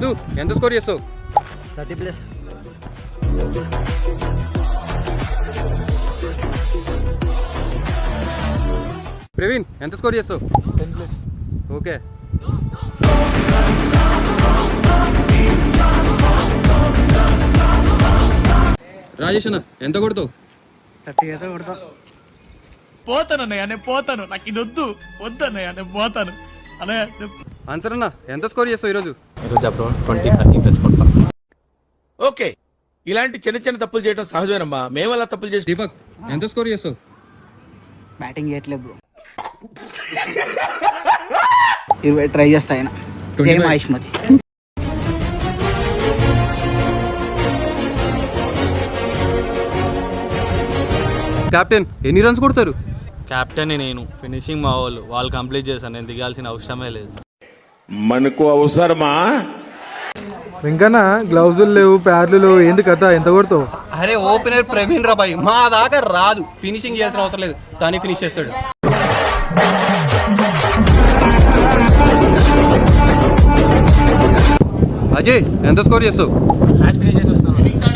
మధు ఎంత స్కోర్ చేస్తావు? 30+. ప్రవీణ్ ఎంత స్కోర్ చేస్తావు? 10+. ఓకే. రాజేష్ అన్న ఎంత కొడతావు? 30 అయితే కొడతా. పోతానన్నయ్య నేను పోతాను, నాకు ఇది వద్దన్నయ్య నేను పోతాను అన్నయ్య. ఆన్సర్ అన్న ఎంత స్కోర్ చేస్తావు ఈరోజు? ఈరోజు అప్పుడు 20-30+ కొడతాం. ఓకే, ఇలాంటి చిన్న చిన్న తప్పులు చేయడం సహజమేనమ్మా, మేము అలా తప్పులు చేసి. దీపక్ ఎంత స్కోర్ చేస్తావు? బ్యాటింగ్ చేయట్లేదు బ్రో. 20 ట్రై చేస్తా ఆయన. 25. జై మహేష్మతి. కెప్టెన్ ఎన్ని రన్స్ కొడతారు? కెప్టెన్ నేను, ఫినిషింగ్ మా వాళ్ళు కంప్లీట్ చేశాను, నేను దిగాల్సిన అవసరమే లేదు. మనకు అవసరమా? వెంకన్న గ్లౌజులు లేవు, ప్యాడ్లు లేవు, ఏంది కథ? ఎంత కొడతావు? అరే ఓపెనర్ ప్రవీణ్ రాబాయ్ మా దాకా రాదు, ఫినిషింగ్ చేయాల్సిన అవసరం లేదు, కానీ ఫినిష్ చేస్తాడు. అజయ్ ఎంత స్కోర్ చేస్తావు? మ్యాచ్ ఫినిష్ చేసి వస్తున్నాను.